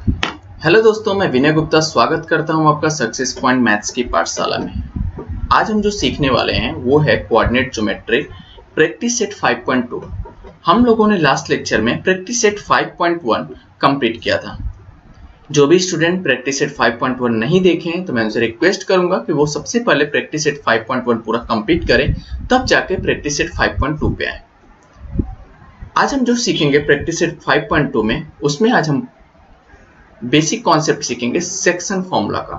Hello दोस्तों, मैं विनय गुप्ता स्वागत करता हूं आपका सक्सेस पॉइंट मैथ्स की पाठशाला में। आज हम जो सीखने वाले हैं वो है कोऑर्डिनेट ज्योमेट्री प्रैक्टिस सेट 5.2। हम लोगों ने लास्ट लेक्चर में प्रैक्टिस सेट 5.1 कंप्लीट किया था। जो भी स्टूडेंट प्रैक्टिस सेट 5.1 नहीं देखे हैं तो मैं उनसे रिक्वेस्ट करूंगा कि वो सबसे पहले प्रैक्टिस सेट 5.1 पूरा कंप्लीट करें, तब जाके प्रैक्टिस सेट 5.2 पे आए। आज हम जो सीखेंगे प्रैक्टिस सेट 5.2 में, उसमें आज हम बेसिक कॉन्सेप्ट सीखेंगे सेक्शन फॉर्मूला का।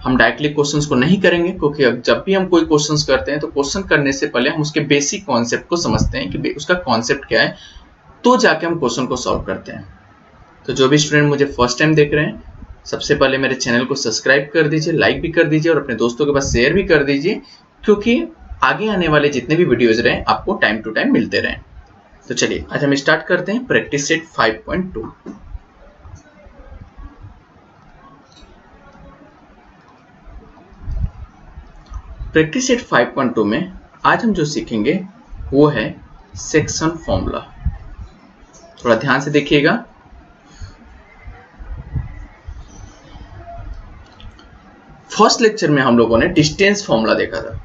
हम डायरेक्टली क्वेश्चंस को नहीं करेंगे, क्योंकि जब भी हम कोई क्वेश्चंस करते हैं तो क्वेश्चन करने से पहले हम उसके बेसिक कॉन्सेप्ट को समझते हैं कि उसका कॉन्सेप्ट क्या है, तो जाके हम क्वेश्चन को सॉल्व करते हैं। तो जो भी स्टूडेंट मुझे फर्स्ट टाइम देख रहे हैं, सबसे पहले मेरे चैनल को सब्सक्राइब कर दीजिए, लाइक भी कर दीजिए और अपने दोस्तों के पास शेयर भी कर दीजिए, क्योंकि आगे आने वाले जितने भी वीडियोज रहे आपको टाइम टू टाइम मिलते रहें। तो चलिए आज हम स्टार्ट करते हैं प्रैक्टिस सेट 5.2। प्रैक्टिस सेट 5.2 में आज हम जो सीखेंगे वो है सेक्शन फॉर्मूला। थोड़ा ध्यान से देखिएगा। फर्स्ट लेक्चर में हम लोगों ने डिस्टेंस फॉर्मूला देखा था।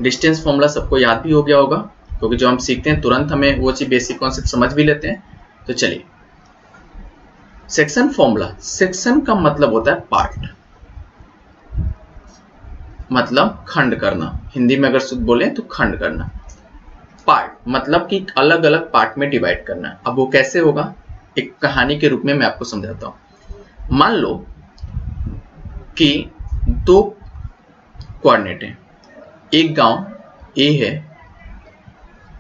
डिस्टेंस फॉर्मूला सबको याद भी हो गया होगा, क्योंकि जो हम सीखते हैं तुरंत हमें वो चीज बेसिक कॉन्सेप्ट समझ भी लेते हैं। तो चलिए, सेक्शन फॉर्मूला। सेक्शन का मतलब होता है पार्ट, मतलब खंड करना। हिंदी में अगर शुद्ध बोले तो खंड करना। पार्ट मतलब कि अलग अलग पार्ट में डिवाइड करना। अब वो कैसे होगा, एक कहानी के रूप में मैं आपको समझाता हूं। मान लो कि दो कोऑर्डिनेट हैं। एक गांव ए है,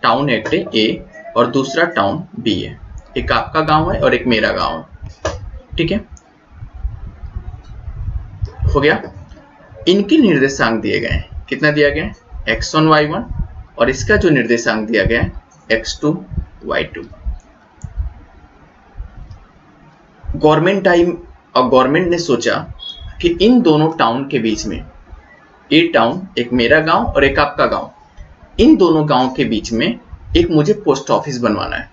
टाउन एक है ए, और दूसरा टाउन बी है। एक आपका गांव है और एक मेरा गांव है। ठीक है, हो गया। इनके निर्देशांक दिए गए हैं। कितना दिया गया है? x1 y1, और इसका जो निर्देशांक दिया गया है x2 y2। गवर्नमेंट ने सोचा कि इन दोनों टाउन के बीच में, ए टाउन एक मेरा गांव और एक आपका गांव, इन दोनों गांव के बीच में एक मुझे पोस्ट ऑफिस बनवाना है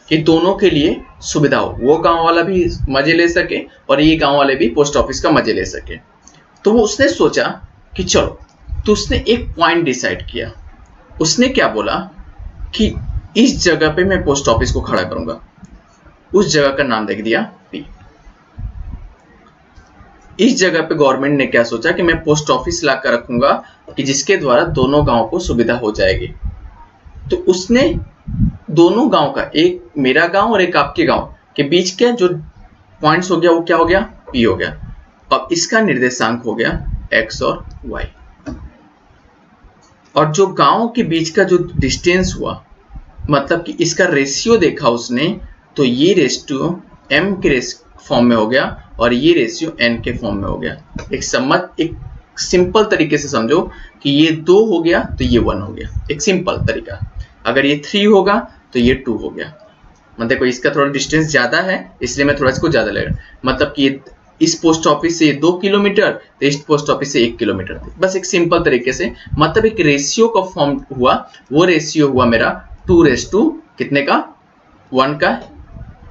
कि दोनों के लिए सुविधा हो, वो गांव वाला भी मजे ले सके और ये गांव वाले भी पोस्ट ऑफिस का मजे ले सके। तो वो उसने सोचा कि चलो, तो उसने एक पॉइंट डिसाइड किया। उसने क्या बोला कि इस जगह पे मैं पोस्ट ऑफिस को खड़ा करूंगा। उस जगह का नाम देख दिया पी। इस जगह पे गवर्नमेंट ने क्या सोचा कि मैं पोस्ट ऑफिस ला कर रखूंगा कि जिसके द्वारा दोनों गांव को सुविधा हो जाएगी। तो उसने दोनों गांव का, एक मेरा गांव और एक आपके गांव के बीच के जो पॉइंट्स हो गया वो क्या हो गया? पी हो गया। अब इसका निर्देशांक हो गया x और y। और जो गांव के बीच का जो डिस्टेंस हुआ, मतलब कि इसका रेशियो देखा उसने, तो ये रेशियो m के फॉर्म में हो गया और ये रेशियो n के फॉर्म में हो गया। एक सिंपल तरीके से समझो कि ये 2 हो गया तो ये 1 हो गया। एक सिंपल तरीका। अगर ये 3 होगा तो ये 2 हो गया। मतलब देखो, इसका थोड़ा डिस्टेंस ज्यादा है इसलिए मैं थोड़ा इसको ज्यादा ले रहा हूं। मतलब कि इस पोस्ट ऑफिस से 2 किलोमीटर, तो इस पोस्ट ऑफिस से 1 किलोमीटर। बस एक सिंपल तरीके से, मतलब एक रेशियो का फॉर्म हुआ। वो रेशियो हुआ मेरा 2:, कितने का? 1 का।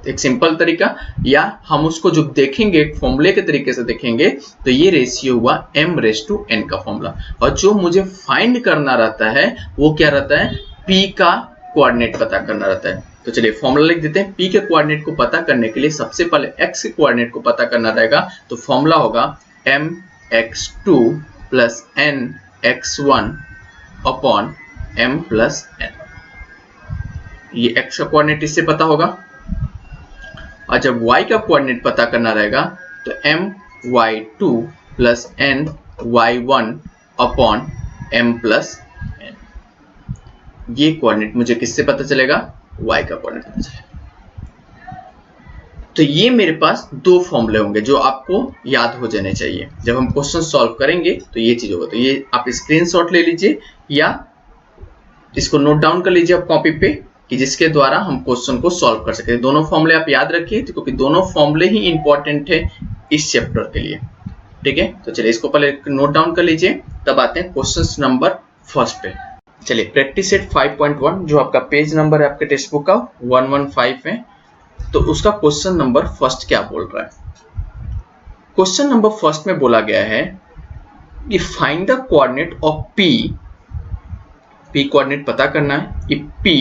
एक सिंपल तरीका। या हम उसको जो देखेंगे एक फॉर्मूले के तरीके से देखेंगे, तो ये रेशियो हुआ m:n का फॉर्मूला। और जो मुझे फाइंड करना रहता है वो क्या रहता है? p का कोऑर्डिनेट पता करना रहता है। तो चलिए फॉर्मूला लिख देते हैं। p के कोऑर्डिनेट को पता करने के लिए सबसे पहले x के कोऑर्डिनेट को पता करना रहेगा। तो फॉर्मूला होगा mx2 plus nx1 upon m plus n। ये x का कोऑर्डिनेट इससे पता होगा। और जब y का कोऑर्डिनेट पता करना रहेगा तो my2 plus ny1 upon m plus n। ये कोऑर्डिनेट मुझे किससे पता चलेगा? y का कोऑर्डिनेट पता चलेगा। तो ये मेरे पास 2 फॉर्मूले होंगे जो आपको याद हो जाने चाहिए। जब हम क्वेश्चन सॉल्व करेंगे तो ये चीज होगा। तो ये आप स्क्रीनशॉट ले लीजिए या इसको नोट डाउन कर लीजिए आप कॉपी पे, कि जिसके द्वारा हम क्वेश्चन को सॉल्व कर सके। दोनों फॉर्मूले आप याद रखिए, क्योंकि दोनों फॉर्मूले ही इंपॉर्टेंट है इस चैप्टर के लिए। ठीक है, तो चलिए इसको पहले नोट डाउन कर लीजिए, तब आते हैं क्वेश्चन नंबर फर्स्ट पे। चलिए प्रैक्टिस सेट 5.1 जो आपका पेज नंबर है आपके टेक्स्ट बुक का 115 है। तो उसका क्वेश्चन नंबर फर्स्ट क्या बोल रहा है? क्वेश्चन नंबर फर्स्ट में बोला गया है कि find the coordinate of P coordinate पता करना है कि P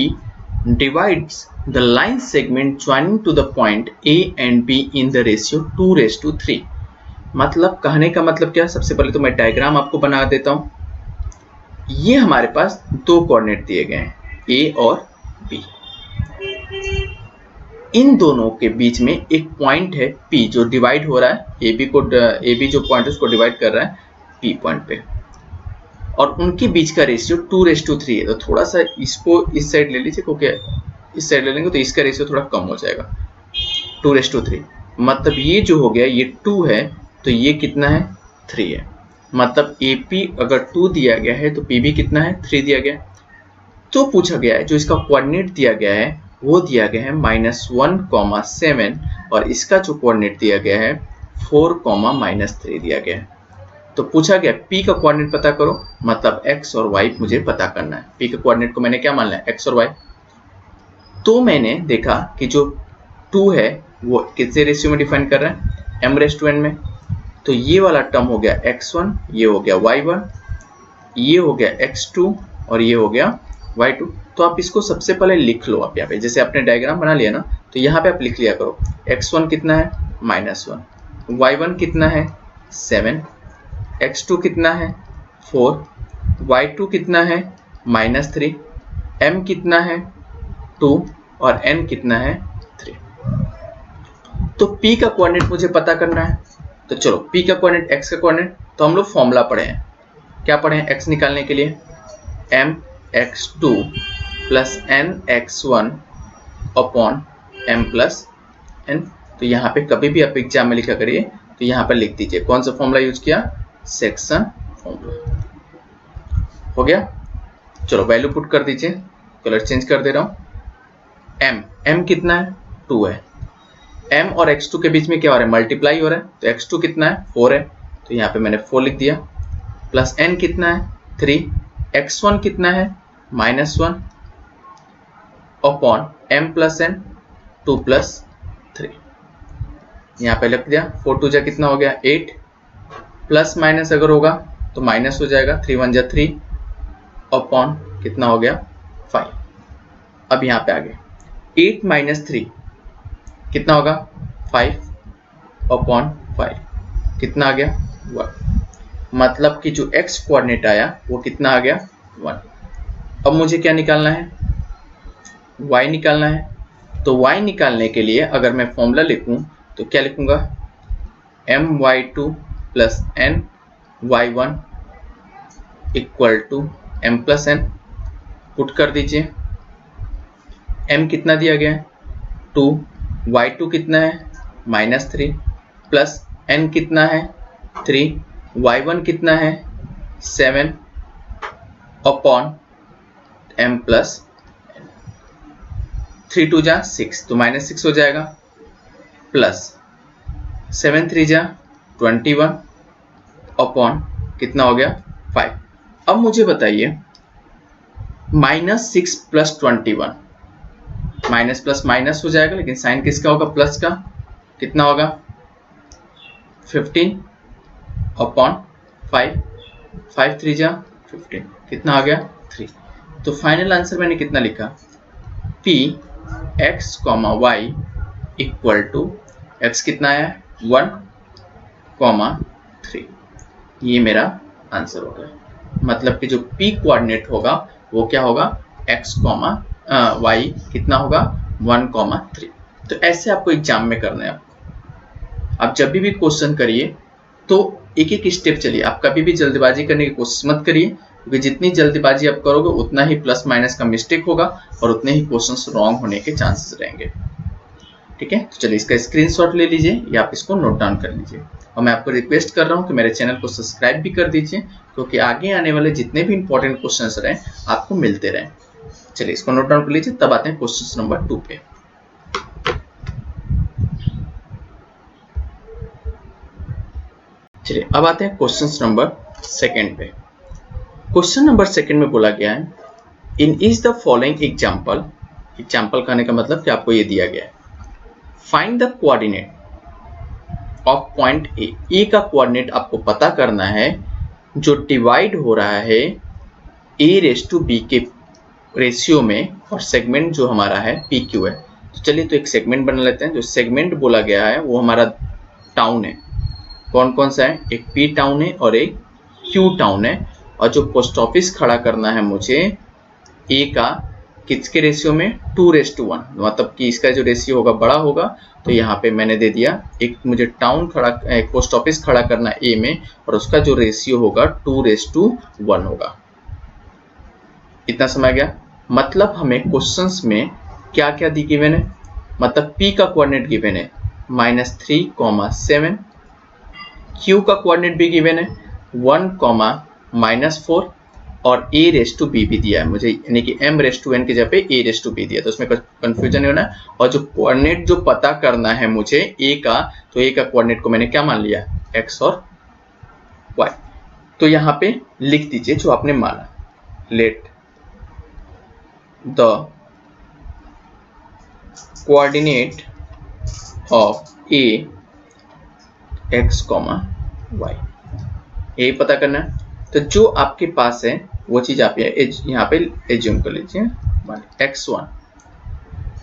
divides the line segment joining to the point A and B in the ratio 2:3। मतलब कहने का मतलब क्या? सबसे पहले तो मैं डायग्राम आपको बना देता हूं। ये हमारे पास दो कोऑर्डिनेट दिए गए हैं A और B। इन दोनों के बीच में एक पॉइंट है P जो डिवाइड हो रहा है, AB जो पॉइंट है उसको डिवाइड कर रहा है P पॉइंट पे, और उनके बीच का रेशियो 2:3 है। तो थोड़ा सा इसको इस साइड ले लीजिए, क्योंकि इस साइड ले लेंगे तो इसका रेशियो थोड़ा कम हो जाएगा। 2:3 मतलब ये जो हो गया ये 2 है, तो ये कितना है? 3 है। मतलब AP अगर 2 दिया गया है तो PB कितना है? 3 दिया गया है। तो पूछा गया है जो इसका कोऑर्डिनेट दिया गया है वो दिया गया है -1,7 और इसका जो कोऑर्डिनेट दिया गया है 4,-3 दिया गया है। तो पूछा गया P का कोऑर्डिनेट पता करो, मतलब x और y मुझे पता करना है। P के कोऑर्डिनेट को मैंने क्या मान लिया? x और y। तो मैंने देखा कि जो 2 है वो किससे रेशियो में डिफाइन कर रहा है? m⁻n में। तो ये वाला टर्म हो गया x1, ये हो गया y1, ये हो गया x2 और ये हो गया y2। तो आप इसको सबसे पहले लिख लो। आप यहाँ पे जैसे आपने डायग्राम बना लिया ना, तो यहाँ पे आप लिख लिया करो x1 कितना है? -1, y1 कितना है? 7, x2 कितना है? 4, y2 कितना है? -3, m कितना है? 2 और n कितना है? 3। तो P का कोऑर्डिनेट मुझे पता करना है। तो चलो P का कोऑर्डिनेट, x का कोऑर्डिनेट, तो हम लोग फॉर्मूला पढ़े हैं। क्या पढ़े हैं x निकालने के लिए? mx2 plus nx1 upon m plus n। तो यहाँ पे कभी भी आप एग्जाम में लिखा करिए तो यहाँ पर लिख दीजिए कौन सा फॉर्मूला यूज किया? Section formula. हो गया? चलो वैल्यू पुट कर दीजिए, कलर चेंज कर दे रहा हूं। m कितना है? 2 है। m और x2 के बीच में क्या हो रहा है? मल्टीप्लाई हो रहा है। तो x2 कितना है? 4 है, तो यहाँ पे मैंने 4 लिख दिया। प्लस n कितना है? 3। x1 कितना है? -1 upon m plus n 2 plus 3। यहाँ पे लिख दिया। 4 2 जा कितना हो गया? 8। प्लस माइनस अगर होगा तो माइनस हो जाएगा। 3 1 जा 3 अपॉन कितना हो गया? 5। अब यहाँ पे आगे 8 - 3 कितना होगा? 5 अपॉन 5 कितना आ गया? 1। मतलब कि जो x कोऑर्डिनेट आया वो कितना आ गया? 1। अब मुझे क्या निकालना है? y निकालना है। तो y निकालने के लिए अगर मैं फॉर्मूला लिखूं तो क्या लिखूंगा? my2 plus ny1 equal to m plus n। Put कर दीजिए। m कितना दिया गया है? 2, y2 कितना है? -3 प्लस n कितना है? 3, y1 कितना है? 7 अपॉन m प्लस 3 2 जा 6 तो -6 हो जाएगा, प्लस 7 3 जा 21 अपॉन कितना हो गया? 5। अब मुझे बताइए -6 प्लस 21, माइनस प्लस माइनस हो जाएगा, लेकिन साइन किसका होगा? प्लस का। कितना होगा? 15 अपॉन 5, 5 3 जा 15 कितना आ गया? 3। तो फाइनल आंसर मैंने कितना लिखा? P x, y equal to x कितना है? 1, 3। ये मेरा आंसर हो गया। मतलब कि जो P कोऑर्डिनेट होगा वो क्या होगा? x, y कितना होगा? 1, 3। तो ऐसे आपको एग्जाम में करना है। आप जब भी क्वेश्चन करिए तो एक एक स्टेप चलिए। आप कभी भी जल्दबाजी करने की कोशिश मत करिए, क्योंकि जितनी जल्दबाजी आप करोगे उतना ही प्लस माइनस का मिस्टेक होगा और उतने ही क्वेश्चंस रॉन्ग होने के चांसेस रहेंगे। ठीक है, तो चलिए इसका स्क्रीनशॉट ले लीजिए या आप इसको नोट डाउन कर लीजिए। और मैं आपको रिक्वेस्ट कर रहा हूँ कि मेरे चैनल को सब्सक्राइब भी कर दीजिए, क्योंकि आगे आने वाले जितने भी इंपॉर्टेंट क्वेश्चंस रहे आपको मिलते रहें। चलिए इसको नोट डाउन कर लीजिए, तब आते हैं क्वेश्चन नंबर 2 पे। चलिए अब आते हैं क्वेश्चन नंबर 2 पे। क्वेश्चन नंबर 2 में बोला गया है in is the following example. Example कहने का मतलब कि आपको ये दिया गया है find the coordinate of point A. A का कोऑर्डिनेट आपको पता करना है जो डिवाइड हो रहा है a/b के रेशियो में, और सेगमेंट जो हमारा है PQ है। तो चलिए तो एक सेगमेंट बना लेते हैं। जो सेगमेंट बोला गया है वो हमारा टाउन है। कौन कौन सा है? एक P टाउन है और एक Q टाउन है। और जो पोस्ट ऑफिस खड़ा करना है मुझे A का किसके रेशियो में? 2:1, मतलब कि इसका जो रेशियो होगा बड़ा होगा। तो यहाँ पे मैंने दे दिया एक मुझे टाउन खड़ा, एक पोस्ट ऑफिस खड़ा करना A में, और उसका जो रेशियो होगा 2:1 होगा। इतना समझ गया? मतलब हमें क्वेश्चंस में क्या क्या दी गिवन है, मतलब P का कोऑर्डिनेट गिवन है -3,7, Q का कोऑर्डिनेट भी गिवन है 1,-4, और A/B भी दिया है मुझे, यानी कि M/N की जगह पे A/B दिया, तो उसमें कंफ्यूजन नहीं होना। और जो कोऑर्डिनेट जो पता करना है मुझे A का, तो A का कोऑर्डिनेट को मैंने क्या मान लिया? X और Y। तो यहाँ पे लिख दीजिए जो आपने माना। Let the coordinate of A X, Y, यही पता करना है। तो जो आपके पास है वो चीज आप यहाँ पे एज्यूम कर लीजिए। x1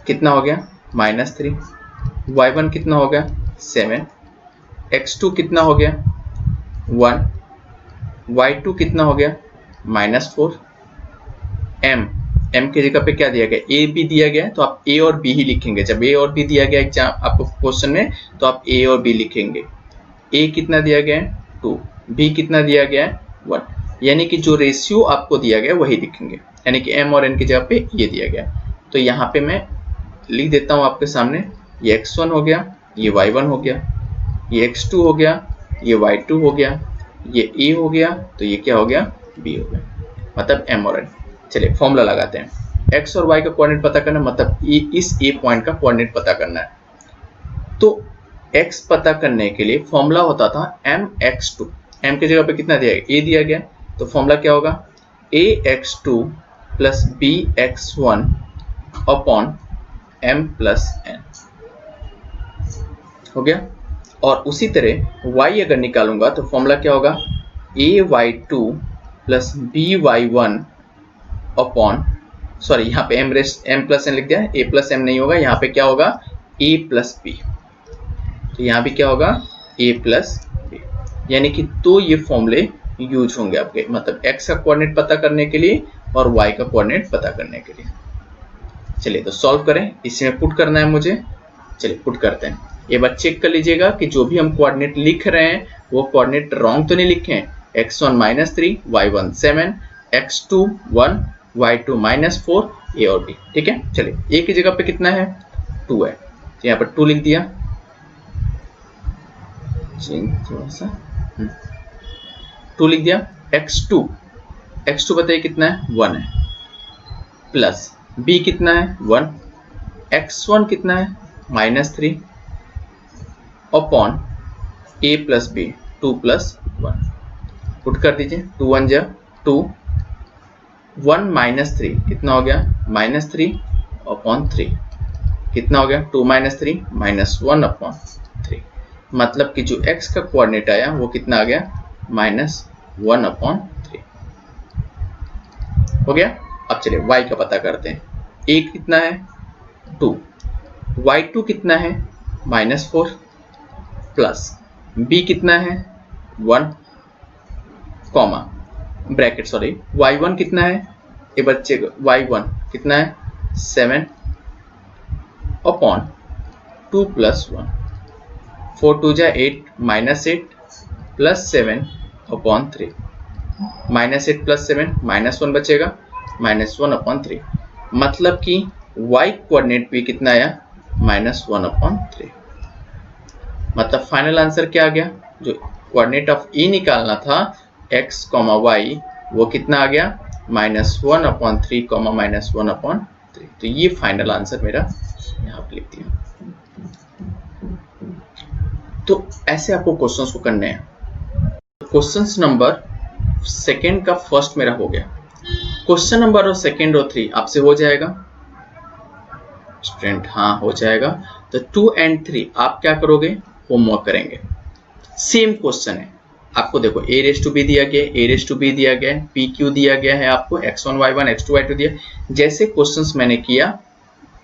कितना हो गया? -3, y1 कितना हो गया? 7, x2 कितना हो गया? 1, y2 कितना हो गया? -4, m की जगह पे क्या दिया गया? a भी दिया गया है, तो आप a और b ही लिखेंगे। जब a और b दिया गया एग्जाम आपको क्वेश्चन में, तो आप a और b लिखेंगे। a कितना दिया गया है? 2, b कितना दिया गया है? 1, यानी कि जो रेशियो आपको दिया गया वही लिखेंगे, यानी कि m और n की जगह पे ये दिया गया। तो यहाँ पे मैं लिख देता हूँ आपके सामने, ये x1 हो गया, ये y1 हो गया, ये x2 हो गया, ये y2 हो गया, ये a हो गया, तो ये क्या हो गया? b हो गया, मतलब m और n। चलिए फॉर्मूला लगाते हैं। x और y का कोऑर्डिनेट पता करना, मतलब इस a पॉइंट का कोऑर्डिनेट पता करना है। तो x पता करने के लिए फॉर्मूला होता था mx2। m की जगह पे कितना दिया गया? a दिया गया, तो फॉर्मूला क्या होगा? ax2 plus bx1 upon m plus n हो गया। और उसी तरह y अगर निकालूंगा तो फॉर्मूला क्या होगा? ay2 plus by1 upon, sorry यहाँ पे m प्लस n लिख दिया है, a प्लस m नहीं होगा, यहाँ पे क्या होगा? a plus b। तो यहाँ भी क्या होगा? a प्लस b, यानी कि तो ये फॉर्मूले यूज होंगे आपके, मतलब x का कोऑर्डिनेट पता करने के लिए और y का कोऑर्डिनेट पता करने के लिए। चलिए तो सॉल्व करें, इसमें पुट करना है मुझे। चलिए पुट करते हैं। एक बार चेक कर लीजिएगा कि जो भी हम कोऑर्डिनेट लिख रहे हैं वो कोऑर्डिनेट रॉन्ग तो नहीं लिखे हैं। x1 -3, y1 7, x2 1, y2 -4, a और b। ठीक है, चलिए a की जगह पे कितना है? 2 है, तो यहाँ पर 2 लिख दिया। थोड़ा सा 2 लिख दिया। x2 बताइए कितना है? 1 है, प्लस b कितना है? 1, x1 कितना है? -3 upon a plus b 2 + 1। Put कर दीजिए, 2 1 जा 2, 1 -3 कितना हो गया? -3 अपॉन 3 कितना हो गया? 2 - 3 -1 अपॉन 3, मतलब कि जो x का कोऑर्डिनेट आया वो कितना आ गया? -1 अपॉन 3 हो गया। अब चलिए y का पता करते हैं। a कितना है? 2, y2 कितना है? -4, प्लस b कितना है? 1, कॉमा ब्रैकेट, सॉरी y1 कितना है? ये बच्चे y1 कितना है? 7 अपॉन 2 + 1, 4 2 जा 8, -8 प्लस 7 अपॉन 3, -8 प्लस 7 -1 बचेगा, -1 अपॉन 3, मतलब कि y कोऑर्डिनेट भी कितना आया? -1 अपॉन 3। मतलब फाइनल आंसर क्या आ गया? जो कोऑर्डिनेट ऑफ E निकालना था x, y, वो कितना आ गया? -1 अपॉन 3, -1 अपॉन 3। तो ये फाइनल आंसर मेरा यहाँ पे लिख दिया। तो ऐसे आपको क्वेश्चंस को करने हैं। क्वेश्चंस नंबर सेकंड का फर्स्ट मेरा हो गया। क्वेश्चन नंबर और सेकंड और 3 आपसे हो जाएगा स्टूडेंट? हाँ हो जाएगा। तो 2 and 3 आप क्या करोगे, होमवर्क करेंगे। सेम क्वेश्चन है, आपको देखो a रेस टू बी दिया गया, a रेस टू बी दिया गया, p q दिया गया है, आपको x1 y1 x2 y2 दिया। जैसे क्वेश्चंस मैंने किया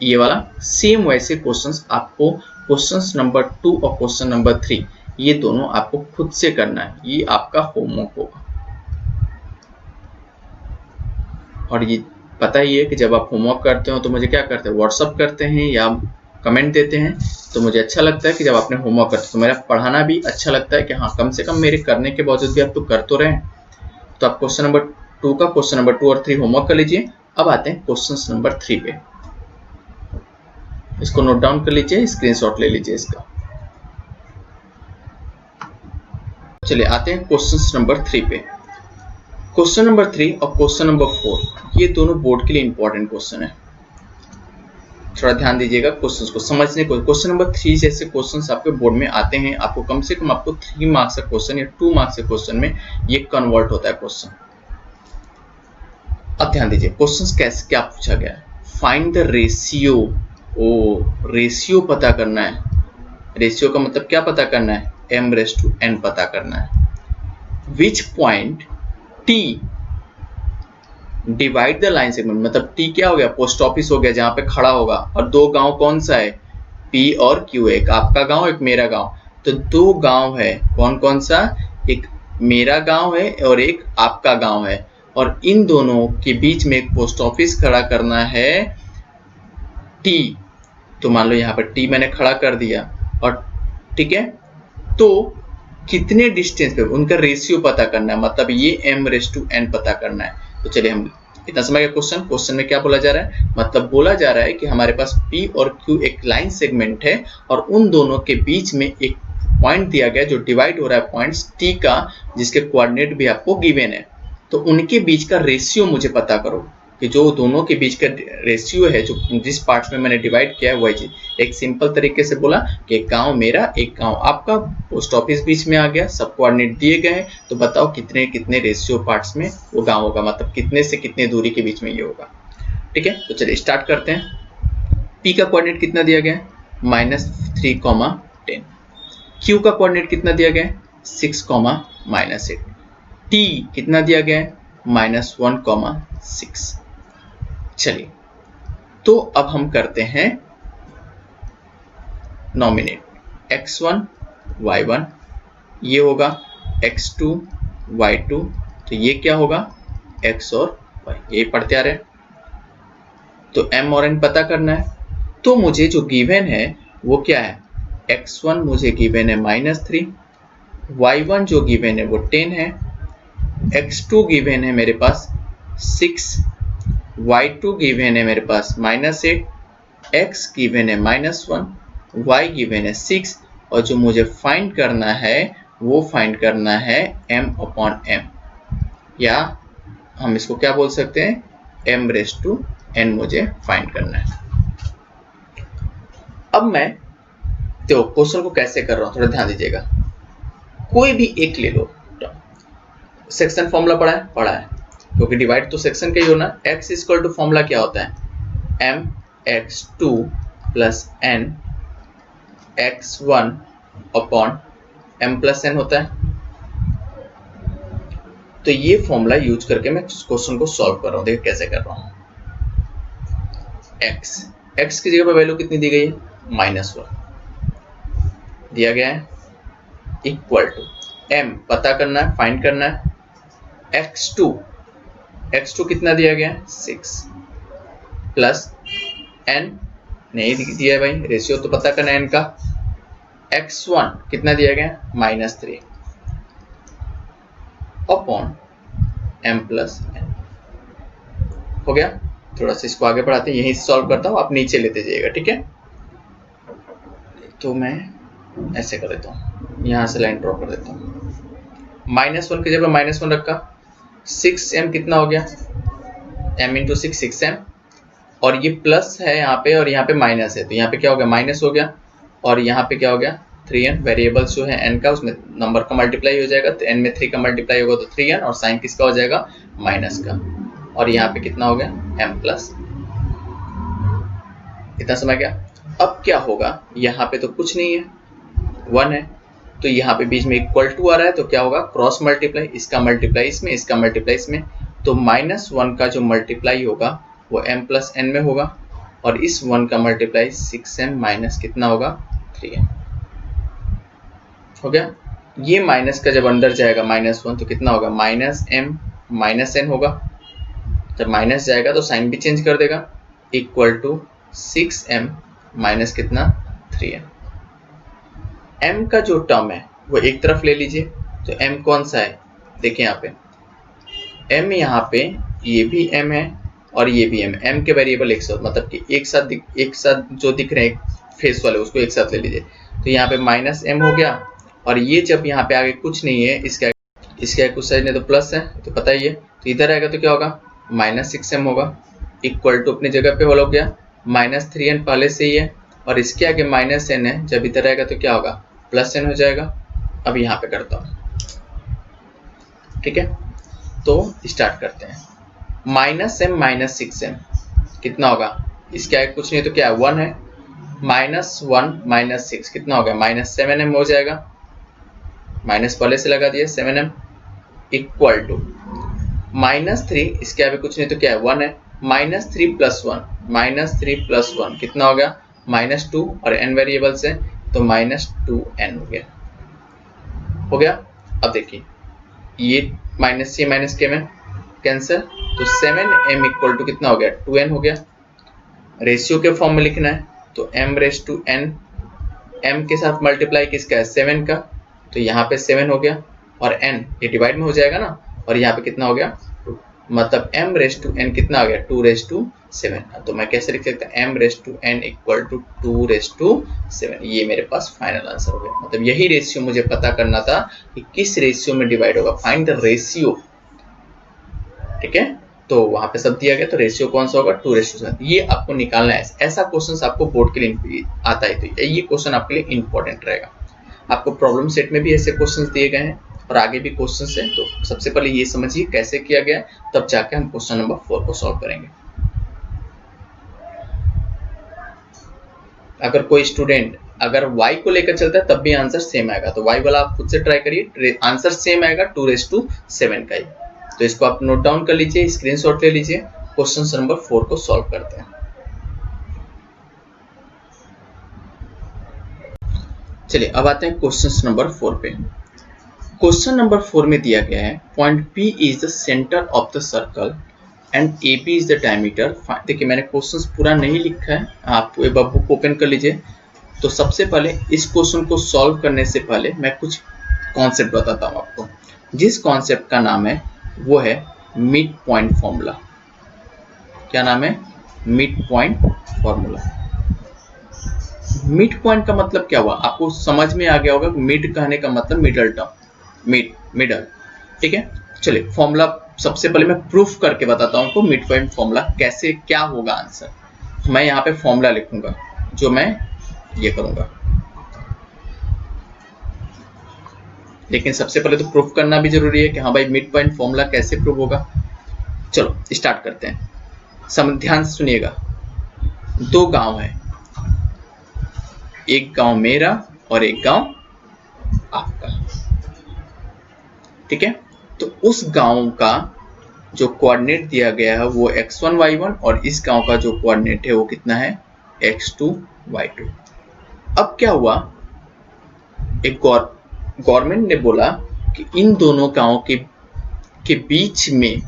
ये वाला, सेम वैसे क्वेश्चंस आपको क्वेश्चंस नंबर 2 और क्वेश्चन नंबर 3 ये दोनों आपको खुद से करना है, ये आपका होमवर्क होगा। और ये पता ही है कि जब आप होमवर्क करते हो तो मुझे क्या करते हैं, व्हाट्सअप करते हैं या कमेंट देते हैं। तो मुझे अच्छा लगता है कि जब आपने होमवर्क करते तो मेरा पढ़ाना भी अच्छा लगता है कि हाँ कम से कम मेरे करने के बावजूद भी आप तो कर तो रहे हैं। तो आप क्वेश्चन नंबर 2 का क्वेश्चन नंबर 2 और 3 होमवर्क कर लीजिए। अब आते हैं क्वेश्चन नंबर 3 पे, इसको नोट डाउन कर लीजिए, स्क्रीनशॉट ले लीजिए इसका। चलिए आते हैं क्वेश्चन नंबर 3 पे। क्वेश्चन नंबर 3 और क्वेश्चन नंबर 4 ये दोनों बोर्ड के लिए इंपॉर्टेंट क्वेश्चन है, थोड़ा ध्यान दीजिएगा क्वेश्चंस को समझने को। क्वेश्चन नंबर 3 जैसे क्वेश्चंस आपके बोर्ड में आते हैं, आपको कम से कम आपको 3 मार्क्स का क्वेश्चन या 2 मार्क्स के क्वेश्चन में ये कन्वर्ट होता है क्वेश्चन। अब ध्यान दीजिए क्वेश्चंस कैसे क्या पूछा गया है, find the ratio. Oh ratio पता करना है, रेशियो का मतलब क्या पता करना है, m/n पता करना है। Which point t divide the line segment, मतलब टी क्या हो गया, पोस्ट ऑफिस हो गया जहां पे खड़ा होगा, और दो गांव कौन सा है, पी और क्यू, एक आपका गांव एक मेरा गांव। तो दो गांव है, कौन कौन सा, एक मेरा गांव है और एक आपका गांव है, और इन दोनों के बीच में एक पोस्ट ऑफिस खड़ा करना है टी। तो मान लो यहाँ पर टी मैंने खड़ा कर दिया, और ठीक है, तो कितने डिस्टेंस पे उनका रेशियो पता करना है, मतलब ये m/n पता करना है। तो चलिए हम इतना समझ गए। क्वेश्चन में क्या बोला जा रहा है, मतलब बोला जा रहा है कि हमारे पास P और Q एक लाइन सेगमेंट है, और उन दोनों के बीच में एक पॉइंट दिया गया जो डिवाइड हो रहा है पॉइंट्स T का, जिसके कोऑर्डिनेट भी आपको गिवन है। तो उनके बीच का रेशियो मुझे पता करो, कि जो दोनों के बीच का रेशियो है, जो जिस पार्ट्स में मैंने डिवाइड किया है वही चीज। एक सिंपल तरीके से बोला कि एक गांव मेरा एक गांव आपका, पोस्ट ऑफिस बीच में आ गया, सब कोऑर्डिनेट दिए गए हैं, तो बताओ कितने कितने रेशियो पार्ट्स में वो गांव होगा, मतलब कितने से कितने दूरी के बीच में ये होगा। ठीक है, तो चलिए स्टार्ट करते हैं। P का कोऑर्डिनेट कितना दिया गया है, -3, 10। Q का कोऑर्डिनेट कितना दिया गया है, 6, -8। T कितना दिया गया है, -1, 6। चलिए तो अब हम करते हैं नॉमिनेट, x1 y1 ये होगा, x2 y2, तो ये क्या होगा, x और y, ये पढ़ते आ रहे हैं। तो m और n पता करना है, तो मुझे जो गिवन है वो क्या है, x1 मुझे गिवन है -3, y1 जो गिवन है वो 10 है, x2 गिवन है मेरे पास 6, y2 गिवन है मेरे पास -8, x गिवन है -1, y गिवन है 6, और जो मुझे फाइंड करना है वो फाइंड करना है m/m, या हम इसको क्या बोल सकते हैं, m/n मुझे फाइंड करना है। अब मैं तो क्वेश्चन को कैसे कर रहा हूं, थोड़ा ध्यान दीजिएगा। कोई भी एक ले लो, सेक्शन फॉर्मूला पढ़ा है, क्योंकि डिवाइड तो सेक्शन का ही होना। x इक्वल टू फॉर्मूला क्या होता है, mx2 + n x1 upon m + n होता है। तो ये फॉर्मूला यूज करके मैं क्वेश्चन को सॉल्व कर रहा हूं, देखिए कैसे कर रहा हूं। x की जगह पर वैल्यू कितनी दी गई है, -1 दिया गया है, इक्वल टू m पता करना है, फाइंड करना है, x2 कितना दिया गया है, 6 प्लस n नहीं दिया है भाई, रेशियो तो पता करना है n का, x1 कितना दिया गया है, -3 अपॉन m + n हो गया। थोड़ा सा इसको आगे बढ़ाते हैं, यहीं से सॉल्व करता हूँ, आप नीचे लेते जाइएगा, ठीक है। तो मैं ऐसे कर देता हूँ, यहाँ से लाइन ड्रॉ कर देता हूँ, -1 की जगह -1 रखा, 6m कितना हो गया, m × 6 6m, और ये प्लस है यहाँ पे और यहाँ पे माइनस है, तो यहाँ पे क्या हो गया, माइनस हो गया, और यहाँ पे क्या हो गया 3n, वेरिएबल्स जो है n का, उसमें नंबर का मल्टीप्लाई हो जाएगा, तो n में 3 का मल्टीप्लाई होगा तो 3n, और साइन किसका हो जाएगा, माइनस का, और यहाँ पे कितना हो गया, m + इतना समझ गया। अब क्या होगा, यहाँ पे तो कुछ नहीं है, 1 है, तो यहाँ पे बीच में इक्वल टू आ रहा है, तो क्या होगा, क्रॉस मल्टीप्लाई, इसका मल्टीप्लाई इसमें, इसका मल्टीप्लाई इसमें, तो -1 का जो मल्टीप्लाई होगा वो m प्लस n में होगा, और इस 1 का मल्टीप्लाई 6m माइनस कितना होगा, 3m हो गया। ये माइनस का जब अंदर जाएगा -1 तो कितना होगा, -m माइनस n होगा, जब माइनस जाएगा तो साइन भी चेंज कर देगा, इक्वल टू 6m माइनस कितना, 3m। m का जो टर्म है वो एक तरफ ले लीजिए, तो m कौन सा है, देखिए यहाँ पे m, यहाँ पे ये भी m है और ये भी m, m के वेरिएबल एक साथ, मतलब कि एक साथ जो दिख रहे हैं फेस वाले उसको एक साथ ले लीजिए, तो यहाँ पे -m हो गया, और ये जब यहाँ पे आगे कुछ नहीं है, इसके कुछ साइड में तो प्लस है तो पता ही है, तो इधर आएगा तो क्या होगा, -6m होगा, इक्वल टू अपनी जगह पे हो गया, -3n पहले से ही है, और इसके आगे -n है, जब इधर आएगा तो क्या होगा, +n हो जाएगा। अब यहाँ पे करता हूँ, ठीक है, तो स्टार्ट करते हैं, -m माइनस 6m कितना होगा, इसके आगे कुछ नहीं तो क्या है, 1 है, -1 माइनस 6 कितना हो गया, -7m हो जाएगा, माइनस पहले से लगा दिया 7m, इक्वल टू -3, इसके आगे कुछ नहीं तो क्या है, 1 है, -3 + 1 कितना हो गया, -2, और n वेरिएबल्स है तो -2n हो गया। अब देखिए ये माइनस से माइनस के में कैंसिल, तो 7m इक्वल टू कितना हो गया, 2n हो गया। रेशियो के फॉर्म में लिखना है तो m⁻n, m के साथ मल्टीप्लाई किसका है, 7 का, तो यहाँ पे 7 हो गया, और n ये डिवाइड में हो जाएगा ना, और यहाँ पे कितना हो गया, मतलब m⁻n कितना आ गया, 2⁻7। तो मैं कैसे लिख सकता हूँ, m⁻n इक्वल टू 2⁻7, ये मेरे पास फाइनल आंसर हो गया। मतलब यही रेशियो मुझे पता करना था कि किस रेशियो में डिवाइड होगा, फाइंड द रेशियो, ठीक है, तो वहां पे सब दिया गया, तो रेशियो कौन सा होगा, 2:7, ये आपको निकालना है। ऐसा क्वेश्चन आपको बोर्ड के लिए आता है, तो ये क्वेश्चन आपके लिए इंपॉर्टेंट रहेगा। आपको प्रॉब्लम सेट में भी ऐसे क्वेश्चंस दिए गए हैं और आगे भी क्वेश्चंस हैं, तो सबसे पहले ये समझिए कैसे किया गया है, तब जाके हम क्वेश्चन नंबर 4 को सॉल्व करेंगे। अगर कोई स्टूडेंट अगर y को लेकर चलता है तब भी आंसर सेम आएगा, तो y वाला आप खुद से ट्राई करिए, आंसर सेम आएगा 2:7 का ही। तो इसको आप नोट डाउन कर लीजिए, स्क्रीनशॉट ले लीजिए, क्वेश्चन नंबर 4 को सॉल्व करते हैं। चलिए अब आते हैं क्वेश्चन नंबर 4 पे। क्वेश्चन नंबर 4 में दिया गया है, point P is the centre of the circle and AP is the diameter. देखिए मैंने क्वेश्चन पूरा नहीं लिखा है, आप एक बार बुक ओपन कर लीजिए। तो सबसे पहले इस क्वेश्चन को सॉल्व करने से पहले मैं कुछ कॉन्सेप्ट बताता हूँ आपको। जिस कॉन्सेप्ट का नाम है वो है मिड पॉइंट फॉर्मूला। क्या नाम है, mid point formula. Mid point का मतलब क्या हुआ, आपको समझ में आ गया होगा। मिड कहने का मतलब मिडल टर्म, मिडल, ठीक है। चलिए फॉर्मूला सबसे पहले मैं प्रूफ करके बताता हूँ आपको मिड पॉइंट फॉर्मूला कैसे, क्या होगा आंसर। मैं यहाँ पे फॉर्मूला लिखूंगा, जो मैं ये करूंगा, लेकिन सबसे पहले तो प्रूफ करना भी जरूरी है कि हाँ भाई मिड पॉइंट फॉर्मूला कैसे प्रूफ होगा। चलो स्टार्ट करते हैं, ध्यान से सुनिएगा। दो गांव है, एक गांव मेरा और एक गांव आपका, ठीक है। तो उस गांव का जो कोऑर्डिनेट दिया गया है वो x1 y1, और इस गांव का जो कोऑर्डिनेट है वो कितना है, x2 y2। अब क्या हुआ, एक गवर्नमेंट ने बोला कि इन दोनों गांवों के बीच में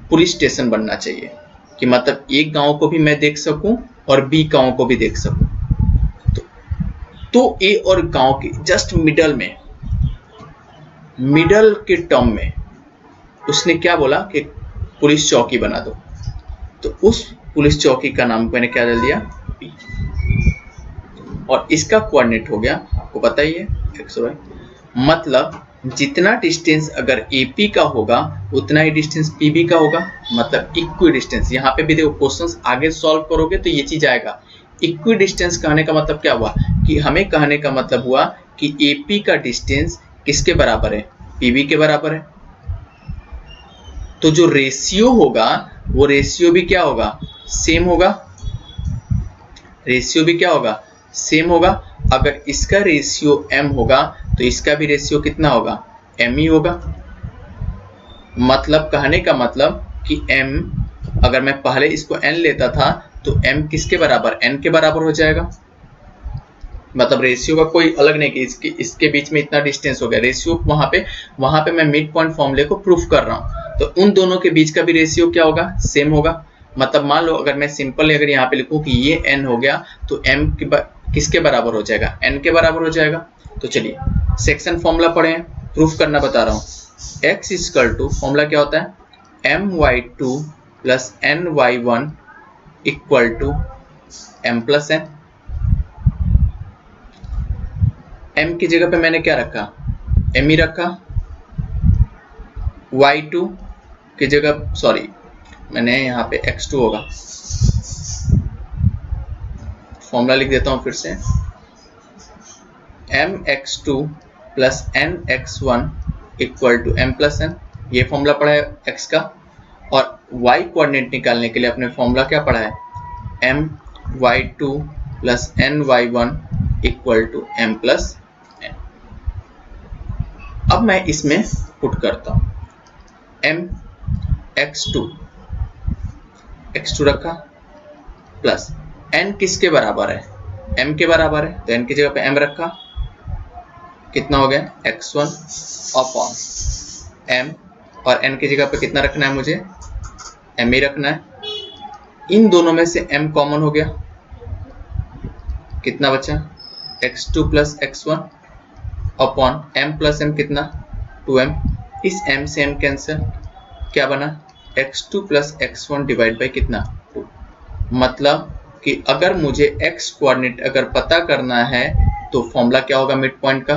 पुलिस स्टेशन बनना चाहिए, कि मतलब एक गांव को भी मैं देख सकूं और बी गांव को भी देख सकूं। तो ए और गांव के जस्ट मिडल में, मिडल के टर्म में उसने क्या बोला कि पुलिस चौकी बना दो। तो उस पुलिस चौकी का नाम मैंने क्या डाल दिया, P, और इसका कोऑर्डिनेट हो गया आपको पता ही है x y। मतलब जितना डिस्टेंस अगर AP का होगा उतना ही डिस्टेंस PB का होगा, मतलब इक्वी डिस्टेंस। यहाँ पे भी देखो क्वेश्चंस आगे सॉल्व करोगे तो ये चीज आएगा। इक्वी डिस्टेंस कहने का मतलब क्या हुआ, कि हमें कहने का मतलब हुआ कि AP का डिस्टेंस किसके बराबर है, PB के बराबर है। तो जो रेशियो होगा वो रेशियो भी क्या होगा, सेम होगा। रेशियो भी क्या होगा, सेम होगा। अगर इसका रेशियो m होगा तो इसका भी रेशियो कितना होगा, m ही होगा। मतलब कहने का मतलब कि m, अगर मैं पहले इसको n लेता था तो m किसके बराबर, n के बराबर हो जाएगा। मतलब रेशियो का कोई अलग नहीं कि इसके बीच में इतना डिस्टेंस हो गया, रेशियो वहां पे मैं मिड पॉइंट फॉर्मूले को प्रूफ कर रहा हूं, तो उन दोनों के बीच का भी रेशियो क्या होगा, सेम होगा। मतलब मान लो अगर मैं सिंपल अगर यहाँ पे लिखूं कि ये n हो गया तो m किसके बराबर हो जाएगा, n के बराबर हो जाएगा। तो चलिए सेक्शन फॉर्मूला पढ़े हैं, प्रूफ करना बता रहा हूँ। x इक्वल टू फॉर्मूला क्या होता है, my2 plus ny1 equal to m plus n। m की जगह पे मैंने क्या रखा, m ही रखा। y2 की जगह, सॉरी मैंने यहाँ पे x2 होगा, फॉर्मूला लिख देता हूँ फिर से, mx2 plus nx1 equal to m plus n। ये फॉर्मूला पढ़ा है x का। और y कोऑर्डिनेट निकालने के लिए अपने फॉर्मूला क्या पढ़ा है, my2 plus ny1 equal to m plus n। अब मैं इसमें पुट करता हूं, x2 रखा प्लस n किसके बराबर है, m के बराबर है, तो n की जगह पे m रखा, कितना हो गया x1 अपॉन m, और n की जगह पे कितना रखना है मुझे, m ही रखना है। इन दोनों में से m कॉमन हो गया, कितना बचा x2 plus x1 upon m plus m कितना 2m। इस m से m कैंसिल, क्या बना x2 plus x1 divide by कितना 2। मतलब कि अगर मुझे x कोऑर्डिनेट अगर पता करना है तो फॉर्मूला क्या होगा मिड पॉइंट का,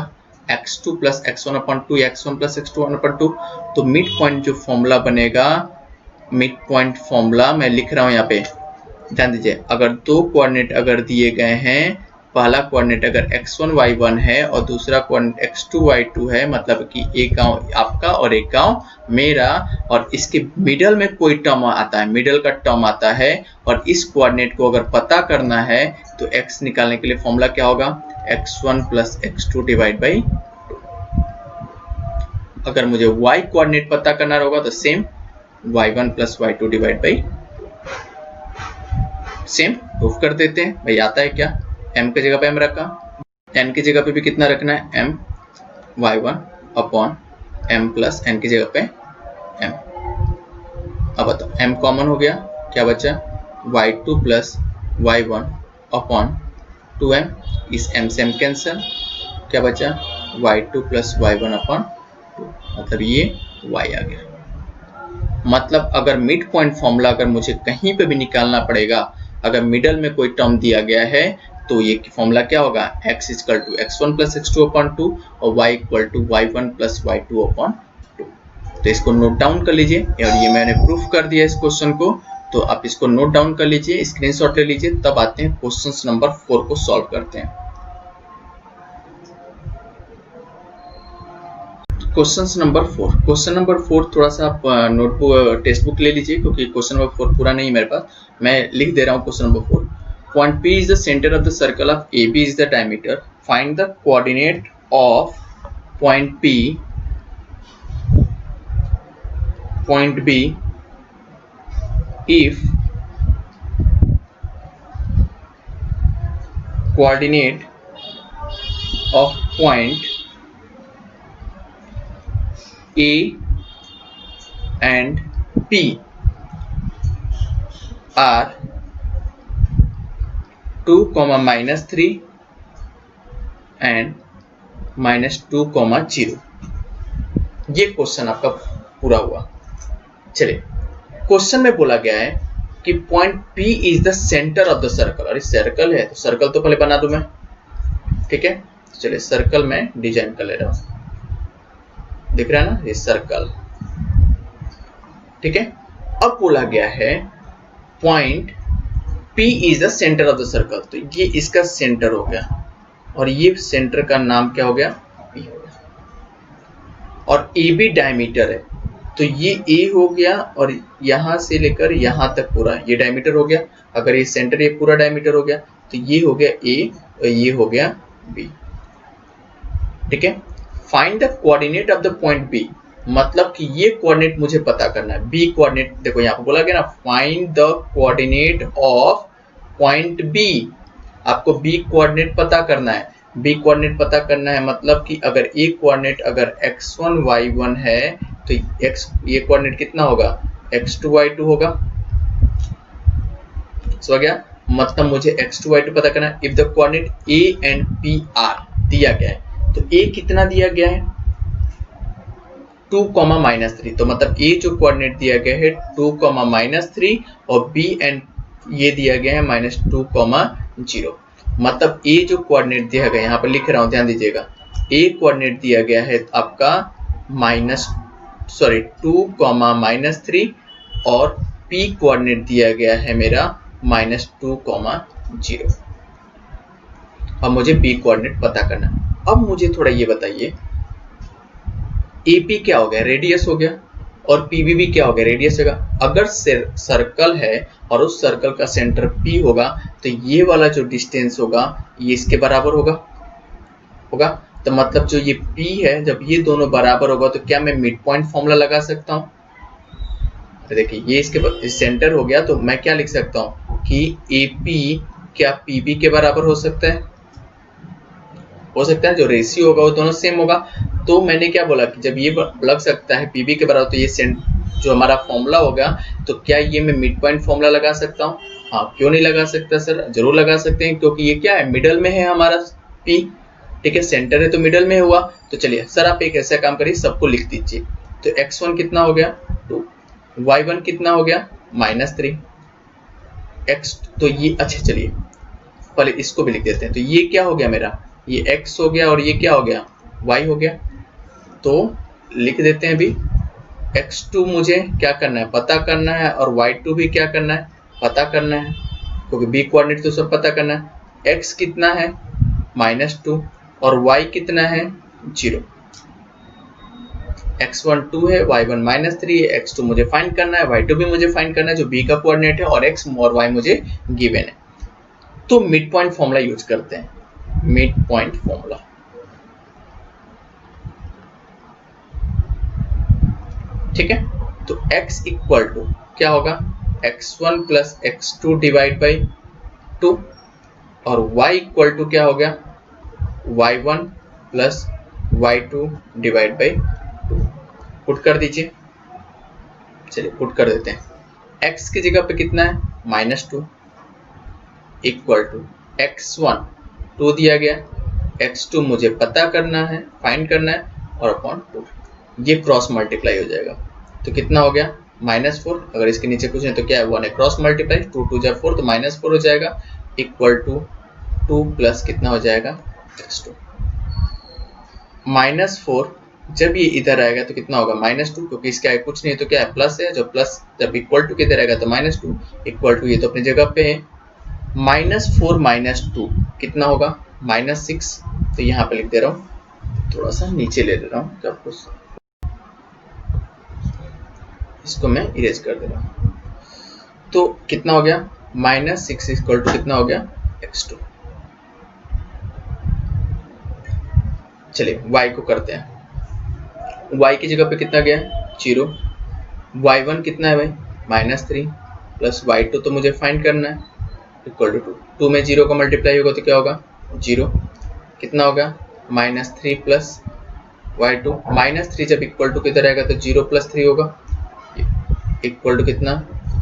x2 प्लस x1 अपॉन 2 या x1 प्लस x2 अपॉन 2। तो मिड पॉइंट जो फॉर्मूला बनेगा, मिड पॉइंट फॉर्मूला मैं लिख रहा हूं यहाँ पे, ध्यान दीजिए। अगर दो कोऑर्डिनेट अगर दिए गए हैं, पहला कोऑर्डिनेट अगर x1 y1 है और दूसरा कोऑर्डिनेट x2 y2 है, मतलब कि एक गांव आपका और एक गांव मेरा, और इसके मिडल में कोई टर्म आता है, मिडल का टर्म आता है, और इस कोऑर्डिनेट को अगर पता करना है तो x निकालने के लिए फॉर्मूला क्या होगा, x1 plus x2 divide by 2। अगर मुझे y कोऑर्डिनेट पता करना होगा तो same y1 plus y2 divide by, same proof कर देते हैं भाई। आता है क्या, m की जगह पे m रखा, n की जगह पे भी कितना रखना है m, y1 upon m plus n की जगह पे m। अब बताओ m कॉमन हो गया, क्या बचा y2 plus y1 upon 2m, इस m से m कैंसिल, क्या बचा y2 प्लस y1 अपॉन 2, मतलब ये y आ गया। मतलब अगर मिड पॉइंट फॉर्मूला अगर मुझे कहीं पे भी निकालना पड़ेगा, अगर मिडल में कोई टर्म दिया गया है तो ये फॉर्मूला क्या होगा, x equal to x1 plus x2 upon 2 और y equal to y1 plus y2 upon 2। तो इसको नोट डाउन कर लीजिए, और ये मैंने प्रूफ कर दिया इस क्वेश्चन को, तो आप इसको नोट डाउन कर लीजिए, स्क्रीनशॉट ले लीजिए। तब आते हैं क्वेश्चन नंबर 4 को सॉल्व करते हैं। क्वेश्चन नंबर 4 थोड़ा सा आप नोटबुक टेक्स्ट बुक ले लीजिए, क्योंकि क्वेश्चन नंबर 4 पूरा नहीं मेरे पास, मैं लिख दे रहा हूँ question number 4। Point P is the centre of the circle of AB is the diameter, find the coordinate of point B if coordinate of point A and P are 2, -3 and -2, 0। ये question आपका पूरा हुआ। चलिए question में बोला गया है कि point P is the centre of the circle, और इस सर्कल है तो सर्कल तो पहले बना दूं मैं, ठीक है। चलिए सर्कल में डिजाइन कर ले रहा हूं, दिख रहा है ना ये सर्कल, ठीक है। अब बोला गया है point P is the centre of the circle, तो ये इसका सेंटर हो गया, और ये सेंटर का नाम क्या हो गया, P हो गया, और AB डायमीटर है, तो ये A हो गया, और यहां से लेकर यहां तक पूरा ये डायमीटर हो गया। अगर ये सेंटर ये पूरा डायमीटर हो गया, तो ये हो गया ए और ये हो गया बी। ठीक है, find the coordinate of the point B, मतलब कि ये कोऑर्डिनेट मुझे पता करना है। बी कोऑर्डिनेट देखो यहाँ पे बोला गया ना, find the coordinate of point B, आपको बी कोऑर्डिनेट पता करना है। बी कोऑर्डिनेट पता करना है मतलब कि अगर ए कोऑर्डिनेट अगर x1 y1 है तो x ये कोऑर्डिनेट कितना होगा, x2 y2 होगा। समझ गया, मतलब मुझे x2 y2 पता करना है। If the coordinate a and p are दिया गया है, तो a कितना दिया गया है 2, -3, तो मतलब a जो कोऑर्डिनेट दिया गया है 2, -3 और b एंड ये दिया गया है -2, 0। मतलब a जो कोऑर्डिनेट दिया गया है, यहाँ पर लिख रहा हूँ ध्यान दीजिएगा, a कोऑर्डिनेट दिया गया है आपका 2, -3 और p कोऑर्डिनेट दिया गया है मेरा -2, 0। अब मुझे b कोऑर्डिनेट पता करना है। अब मुझे थोड़ा ये बताइए, AP क्या हो गया, रेडियस हो गया, और PB भी क्या हो गया, रेडियस होगा। अगर सर्कल है और उस सर्कल का सेंटर P होगा तो ये वाला जो डिस्टेंस होगा ये इसके बराबर होगा। तो मतलब जो ये P है, जब ये दोनों बराबर होगा तो क्या मैं मिड पॉइंट फॉर्मूला लगा सकता हूँ। तो देखिए ये इसके सेंटर हो गया, तो मैं क्या लिख सकता हूँ कि AP क्या PB के बराबर हो सकता है, जो रेशियो होगा वो दोनों सेम होगा। तो मैंने क्या बोला कि जब ये लग सकता है पीबी के बराबर, तो ये जो हमारा फॉर्मूला होगा, तो क्या ये मैं मिड पॉइंट फॉर्मूला लगा सकता हूँ। हाँ, क्यों नहीं लगा सकता सर, जरूर लगा सकते हैं, क्योंकि ये क्या है, मिडल में है हमारा पी। ठीक है, सेंटर है तो मिडल में हुआ। तो चलिए सर आप एक ऐसा काम करिए, सबको लिख दीजिए। तो x1 कितना हो गया 2, y1 कितना हो गया -3, x तो ये अच्छा चलिए पहले इसको भी लिख देते हैं। तो ये क्या हो गया मेरा, ये x हो गया और ये क्या हो गया, y हो गया। तो लिख देते हैं अभी, x2 मुझे क्या करना है, पता करना है, और y2 भी क्या करना है, पता करना है, क्योंकि b कोऑर्डिनेट तो सब पता करना है। x कितना है -2 और y कितना है 0। x1 2 है, y1 -3 है, x2 मुझे फाइंड करना है, y2 भी मुझे फाइंड करना है जो b का कोऑर्डिनेट है, और x और y मुझे गिवन है। तो मिड पॉइंट फॉर्मूला यूज करते हैं, मिड पॉइंट फॉर्मूला। ठीक है, तो x इक्वल टू क्या होगा, x1 plus x2 divide by 2, और y इक्वल टू क्या हो गया, y1 plus y2 divide by 2। Put कर दीजिए, चलिए पुट कर देते हैं। x की जगह पे कितना है -2 इक्वल टू x1 2 दिया गया, x2 मुझे पता करना है, फाइंड करना है, और अपॉन 2, ये क्रॉस मल्टीप्लाई हो जाएगा। तो कितना हो गया -4, अगर इसके नीचे कुछ नहीं तो क्या है 1 है, क्रॉस मल्टीप्लाई 2 2 जा 4 तो -4 हो जाएगा, इक्वल टू 2 प्लस कितना हो जाएगा x2। -4 जब ये इधर आएगा तो कितना होगा -2, क्योंकि इसका है कुछ नहीं तो क्या है प्लस है, जो प्लस जब इक्वल टू किधर आएगा तो -2, इक्वल टू ये तो अपनी जगह पे है। -4 -2 कितना होगा -6, तो यहाँ पे लिख दे रहा हूँ, थोड़ा सा नीचे ले ले रहा हूँ, सब कुछ इसको मैं इरेज कर दे रहा हूँ। तो कितना हो गया -6 इक्वल टू कितना हो गया x2। चलिए y को करते हैं, y की जगह पे कितना गया 0, y1 कितना है भाई -3 प्लस y2 तो मुझे फाइंड करना है, इक्वल टू 2 में 0 का मल्टीप्लाई होगा तो क्या होगा 0, कितना होगा -3 प्लस y2, -3 जब इक्वल टू किधर आएगा तो 0 प्लस 3 होगा, इक्वल टू कितना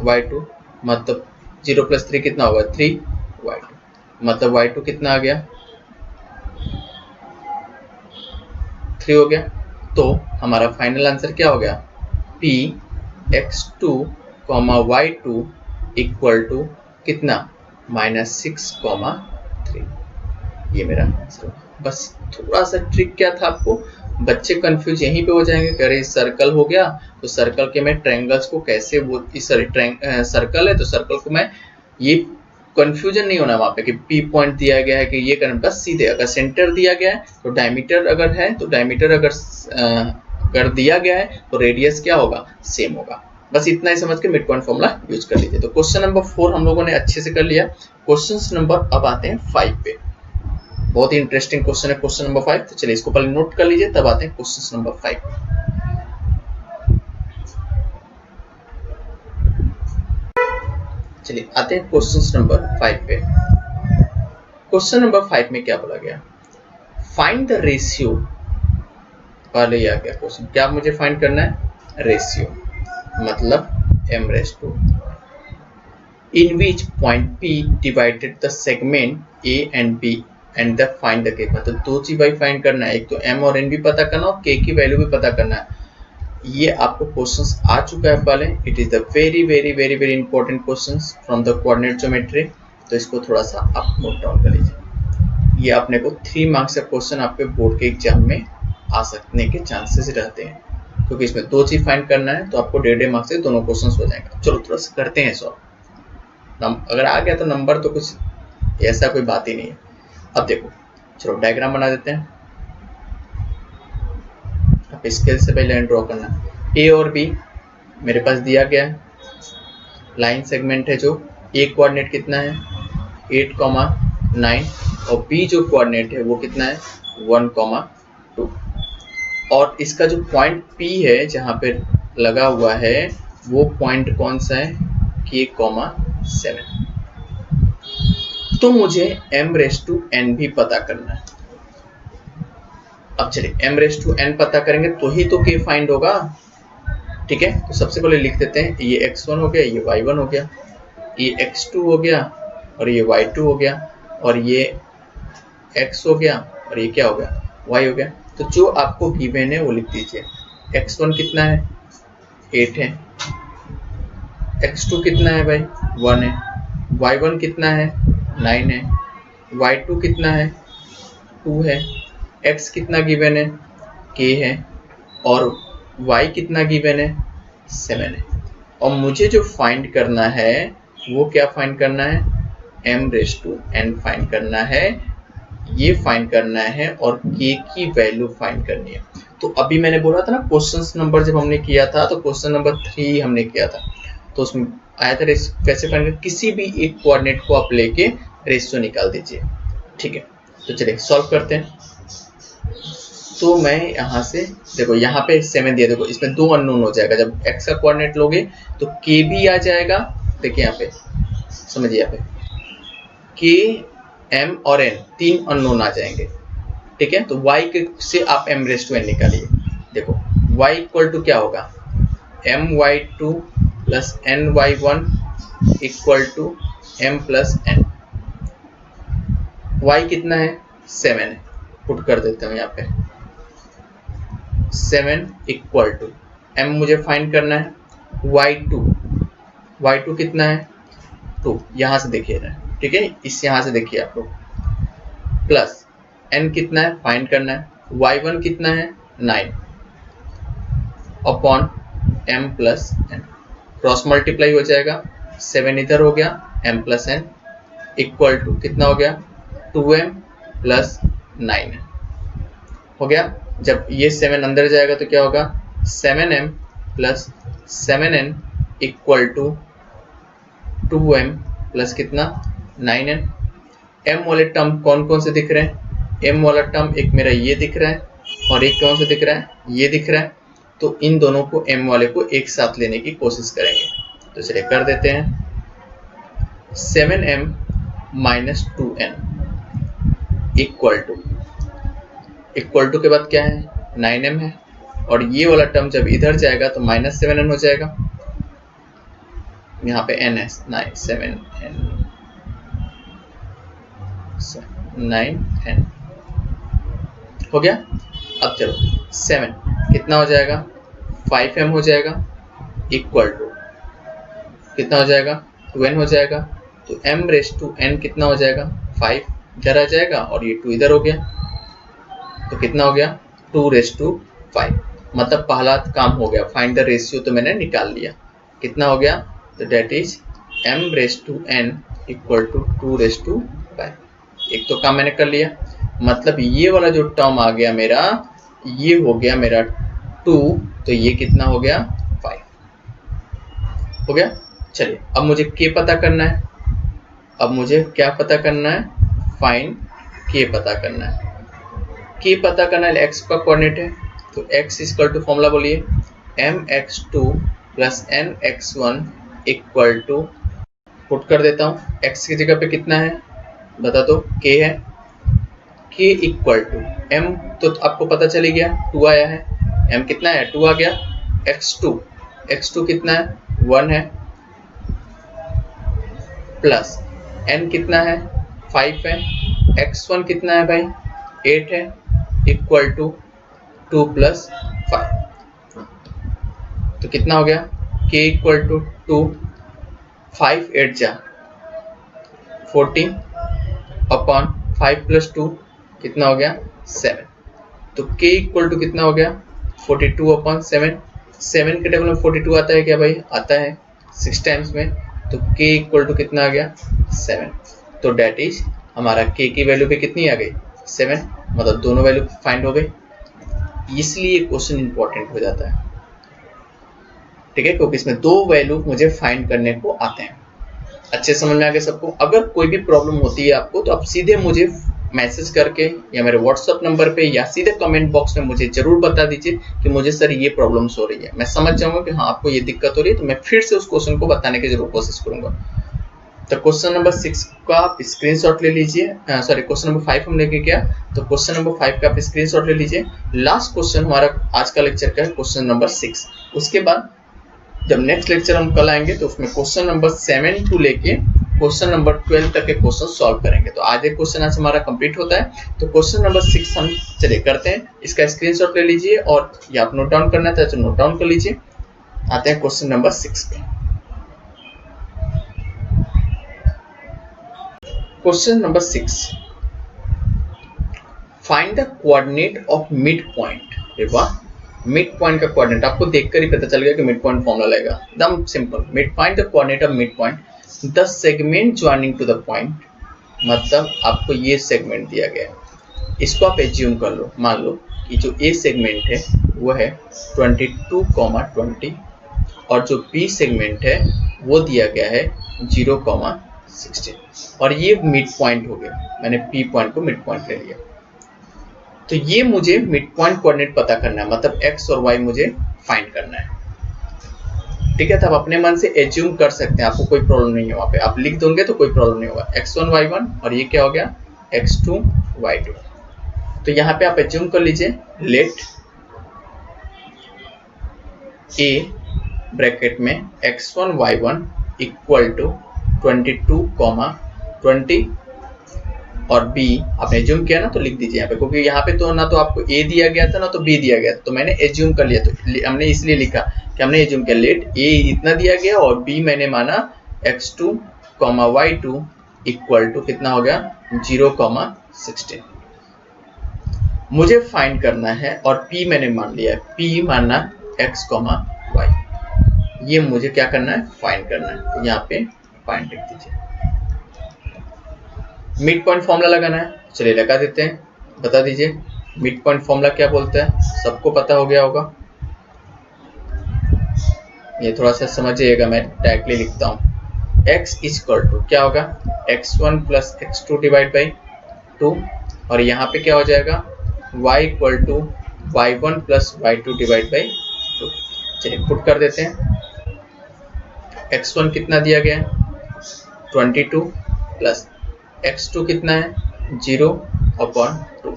y2, मतलब 0 प्लस 3 कितना होगा 3 y2, मतलब y2 कितना आ गया 3 हो गया। तो हमारा फाइनल आंसर क्या हो गया, p x2, y2 equal to कितना -6, 3, ये मेरा आंसर। बस थोड़ा सा ट्रिक क्या था, आपको बच्चे कंफ्यूज यहीं पे हो जाएंगे कि अरे सर्कल हो गया तो सर्कल के मैं ट्रायंगल्स को कैसे, वो सर्कल है तो सर्कल को मैं, ये कंफ्यूजन नहीं होना वहाँ पे कि पी पॉइंट दिया गया है कि ये करना, बस सीधे अगर सेंटर दिया गया है तो डायमीटर अगर है तो डायमीटर अगर दिया गया है तो रेडियस क्या होगा सेम होगा। बस इतना ही समझ के मिड पॉइंट फॉर्मूला यूज कर लीजिए। तो क्वेश्चन नंबर 4 हम लोगों ने अच्छे से कर लिया। क्वेश्चन नंबर अब आते हैं 5 पे। बहुत ही इंटरेस्टिंग क्वेश्चन है क्वेश्चन नंबर 5। तो चलिए इसको पहले नोट कर लीजिए, तब आते हैं क्वेश्चन नंबर 5। चलिए आते हैं क्वेश्चन नंबर 5 पे। क्वेश्चन नंबर 5 में क्या बोला गया, फाइंड द रेशियो। पहले ही आ गया क्वेश्चन, क्या मुझे फाइंड करना है, रेशियो, मतलब m raise to in which point P divided the segment A and B and the find the K। मतलब दो चीज भाई फाइंड करना है, एक तो m और n भी पता करना और k की वैल्यू भी पता करना है। ये आपको क्वेश्चंस आ चुका है पहले। It is the very very very very important questions from the coordinate geometry. तो इसको थोड़ा सा आप नोट डाउन कर लीजिए। ये अपने को 3 मार्क्स का क्वेश्चन आपके बोर्ड के एग्जाम में आ सकने के चांसेस रहते हैं, क्योंकि इसमें दो चीज फाइंड करना है, तो आपको 1.5 मार्क्स से दोनों क्वेश्चन हो जाएंगे। चलो थोड़ा सा करते हैं सॉल्व। अगर आ गया तो नंबर तो कुछ ऐसा कोई बात ही नहीं है। अब देखो, चलो डायग्राम बना देते हैं। अब स्केल से पहले ड्रॉ करना है। ए और बी मेरे पास दिया गया है, लाइन सेगमेंट है जो ए कोऑर्डिनेट कितना है 8,9 और बी जो कोऑर्डिनेट है वो कितना है 1,2 और इसका जो पॉइंट P है जहाँ पे लगा हुआ है वो पॉइंट कौन सा है K,7। तो मुझे m⁻n भी पता करना है। अब चलिए m⁻n पता करेंगे तो ही तो k फाइंड होगा, ठीक है। तो सबसे पहले लिख देते हैं, ये x1 हो गया, ये y1 हो गया, ये x2 हो गया और ये y2 हो गया और ये x हो गया और ये क्या हो गया y हो गया। तो जो आपको गिवन है वो लिख दीजिए। x1 कितना है 8 है, x2 कितना है भाई 1 है, y1 कितना है 9 है, y2 कितना है 2 है, x कितना गिवन है k है और y कितना गिवन है 7 है। और मुझे जो फाइंड करना है वो क्या फाइंड करना है m⁻n फाइंड करना है, ये फाइंड करना है और k की वैल्यू फाइंड करनी है। तो अभी मैंने बोला था ना क्वेश्चन नंबर जब हमने किया था तो क्वेश्चन नंबर 3 हमने किया था, तो उसमें आया था कैसे फाइंड कर, किसी भी एक कोऑर्डिनेट को आप लेके रेशियो निकाल दीजिए, ठीक है। तो चलिए सॉल्व करते हैं। तो मैं यहाँ से देखो, यहाँ पे 7 दिया, देखो इसमें 2 अननोन हो जाएगा। जब x का कोऑर्डिनेट लोगे तो k भी आ जाएगा, देखिए यहाँ पे समझिए, यहाँ पे k m और n 3 अननोन आ जाएंगे, ठीक है। तो y के से आप m⁻n निकालिए। देखो y इक्वल टू क्या होगा my2 plus ny1 equal to m plus n। y कितना है 7 है, पुट कर देते हैं यहाँ पे 7 इक्वल टू m मुझे फाइंड करना है y2 कितना है 2, यहाँ से देखिए ना, ठीक है, इस यहाँ से देखिए आप लोग, प्लस n कितना है फाइंड करना है, y1 कितना है 9 upon m plus n, cross multiply हो जाएगा, 7 इधर हो गया m plus n equal to कितना हो गया 2m प्लस 9 हो गया। जब ये 7 अंदर जाएगा तो क्या होगा 7m plus 7n equal to 2m plus कितना 9n। m वाले टर्म कौन कौन से दिख रहे हैं, m वाला टर्म एक मेरा ये दिख रहा है और एक कौन सा दिख रहा है, ये दिख रहा है। तो इन दोनों को m वाले को एक साथ लेने की कोशिश करेंगे। तो चलिए कर देते हैं 7m minus 2n equal to के बाद क्या है 9m है और ये वाला टर्म जब इधर जाएगा तो माइनस 7n हो जाएगा, यहाँ पे n है 9n हो गया। अब चलो 7 कितना हो जाएगा 5m हो जाएगा इक्वल टू कितना हो जाएगा 2n हो जाएगा। तो m⁻n कितना हो जाएगा 5 इधर आ जाएगा और ये 2 इधर हो गया, तो कितना हो गया 2⁻5। मतलब पहला काम हो गया, फाइंड द रेशियो तो मैंने निकाल लिया, कितना हो गया, तो date is m⁻n equal to 2⁻5। एक तो काम मैंने कर लिया, मतलब ये वाला जो टर्म आ गया मेरा, ये हो गया मेरा 2, तो ये कितना हो गया 5। हो गया। चलिए अब मुझे के पता करना है। अब मुझे क्या पता करना है? फाइंड के पता करना है। के पता करना है, एक्स का कोऑर्डिनेट है तो x इक्वल टू फॉर्मूला बोलिए mx2 plus nx1 equal to, put कर देता हूँ, x की जगह पे कितना है बता दो, k है, k इक्वल टू m, तो आपको पता चली गया 2 आया है, m कितना है 2 आ गया, x2 कितना है 1 है, प्लस n कितना है 5 है, x1 कितना है भाई 8 है, इक्वल टू 2 प्लस 5, तो कितना हो गया k इक्वल टू 2, 5 8 जा 14 अपॉन 5 प्लस 2 कितना हो गया 7, तो k इक्वल टू कितना हो गया 42 अपॉन 7, 7 के टेबल में 42 आता है क्या भाई? आता है 6 टाइम्स में, तो k इक्वल टू कितना आ गया 7, तो डेट इज हमारा k की वैल्यू पे कितनी आ गई 7, मतलब दोनों वैल्यू फाइंड हो गई, इसलिए क्वेश्चन इंपॉर्टेंट हो जाता है, ठीक है, क्योंकि इसमें दो वैल्यू मुझे फाइंड करने को आते हैं। अच्छे समझ में आ गया सबको? अगर कोई भी प्रॉब्लम होती है आपको तो आप सीधे मुझे मैसेज करके या मेरे व्हाट्सएप नंबर पे या सीधे कमेंट बॉक्स में मुझे जरूर बता दीजिए कि मुझे सर ये प्रॉब्लम्स हो रही है, मैं समझ जाऊंगा कि हाँ आपको ये दिक्कत हो रही है, तो मैं फिर से उस क्वेश्चन को बताने की जरूर कोशिश करूंगा। तो क्वेश्चन नंबर 6 का आप स्क्रीनशॉट ले लीजिए, सॉरी क्वेश्चन नंबर 5 हम लेके गया, तो क्वेश्चन नंबर 5 का आप स्क्रीनशॉट ले लीजिए। लास्ट क्वेश्चन हमारा आज का लेक्चर का है क्वेश्चन नंबर 6, उसके बाद जब नेक्स्ट लेक्चर हम कल आएंगे तो उसमें क्वेश्चन नंबर 7 टू लेके क्वेश्चन नंबर 12 तक के क्वेश्चन सॉल्व करेंगे। तो आज एक क्वेश्चन आज हमारा कंप्लीट होता है, तो क्वेश्चन नंबर 6 हम चलिए करते हैं, इसका स्क्रीनशॉट ले लीजिए और ये आप नोट डाउन करना है तो नोट डाउन कर लीजिए। आते हैं क्वेश्चन नंबर 6 पे। Question number 6, find the coordinate of mid point. अरे वाह, मिड पॉइंट का कोऑर्डिनेट आपको देखकर ही पता चल गया कि मिड पॉइंट फॉर्मूला लगेगा, एकदम simple. Mid find the coordinate of mid point the segment joining two the point, मतलब आपको ये सेगमेंट दिया गया है, इसको आप एज्यूम कर लो, मान लो कि जो ए सेगमेंट है वो है 22,20 और जो बी सेगमेंट है वो दिया गया है 0,16 और ये मिड पॉइंट हो गया, मैंने पी पॉइंट को मिड पॉइंट ले लिया। तो ये मुझे मिड पॉइंट कोऑर्डिनेट पता करना है, मतलब x और y मुझे फाइंड करना है, ठीक है। तो आप अपने मन से एज्यूम कर सकते हैं, आपको कोई प्रॉब्लम नहीं है, वहां पे आप लिख दोगे तो कोई प्रॉब्लम नहीं होगा। x1 y1 और ये क्या हो गया x2 y2, तो यहाँ पे आप एज्यूम कर लीजिए लेट a ब्रैकेट में x1 y1 इक्वल टू 22,20 और b आपने एज्यूम किया ना तो लिख दीजिए यहाँ पे, क्योंकि यहाँ पे तो ना तो आपको a दिया गया था ना तो b दिया गया था, तो मैंने एज्यूम कर लिया, तो हमने इसलिए लिखा कि हमने एज्यूम किया लेट a इतना दिया गया और b मैंने माना x2, y2 इक्वल टू कितना हो गया 0,16। मुझे फाइंड करना है और p मैंने मान लिया, p मानना x, y, ये मुझे क्या करना है फाइंड करना है, तो यहाँ पे फाइंड लिख दीजिए। मिड पॉइंट फॉर्मूला लगाना है, चलिए लगा देते हैं, बता दीजिए मिड पॉइंट फॉर्मूला क्या बोलता है, सबको पता हो गया होगा, ये थोड़ा सा समझिएगा, मैं डायरेक्टली लिखता हूँ, x इक्वल टू क्या होगा x1 plus x2 divide by 2 और यहाँ पे क्या हो जाएगा y equal to y1 plus y2 divide by 2। चलिए पुट कर देते हैं, x1 कितना दिया गया है 22 प्लस x2 कितना है 0 अपॉन 2,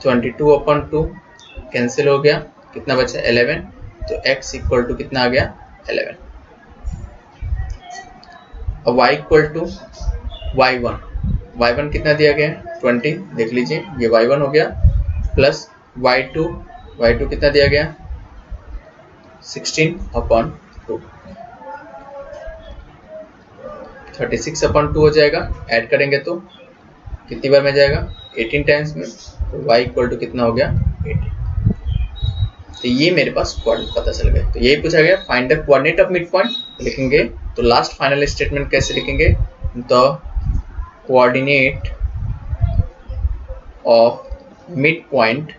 22 अपॉन 2 कैंसिल हो गया, कितना बचा 11, तो x इक्वल टू कितना आ गया 11। अब y इक्वल टू y1 कितना दिया गया है 20, देख लीजिए ये y1 हो गया, प्लस y2 कितना दिया गया 16 अपॉन 2, 36 अपॉन 2 हो जाएगा, ऐड करेंगे तो कितनी बार में जाएगा 18 टाइम्स में, तो y इक्वल टू कितना हो गया 18। तो ये मेरे पास कोऑर्डिनेट पता चल गया, तो यही पूछा गया find the coordinate of mid point, लिखेंगे तो लास्ट फाइनल स्टेटमेंट कैसे लिखेंगे, the coordinate of mid point,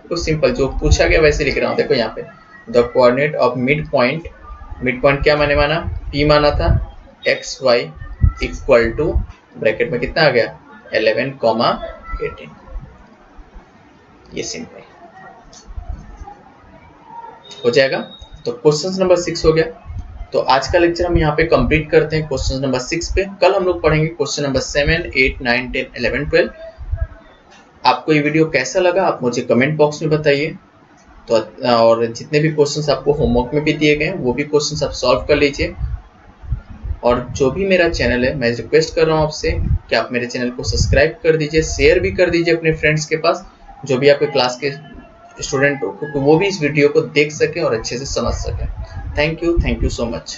तो सिंपल जो पूछा गया वैसे लिख रहा हूँ, देखो यहाँ पे the coordinate of mid point mid point क्या मैंने माना, P माना था, x y equal to bracket में कितना आ गया 11,18। ये सिंपल हो जाएगा। तो क्वेश्चन नंबर 6 हो गया। तो आज का लेक्चर हम यहाँ पे कंप्लीट करते हैं क्वेश्चन नंबर 6 पे। कल हम लोग पढ़ेंगे क्वेश्चन नंबर 7, 8, 9, 10, 11, 12। आपको ये वीडियो कैसा लगा आप मुझे कमेंट बॉक्स में बताइए। तो और जितने भी क्वेश्चंस आपको होमवर्क में भी दिए गए हैं वो भी क्वेश्चंस आप सॉल्व कर लीजिए। और जो भी मेरा चैनल है मैं रिक्वेस्ट कर रहा हूँ आपसे कि आप मेरे चैनल को सब्सक्राइब कर दीजिए, शेयर भी कर दीजिए अपने फ्रेंड्स के पास, जो भी आपके क्लास के स्टूडेंट हो, वो भी इस वीडियो को देख सके और अच्छे से समझ सके। Thank you so much.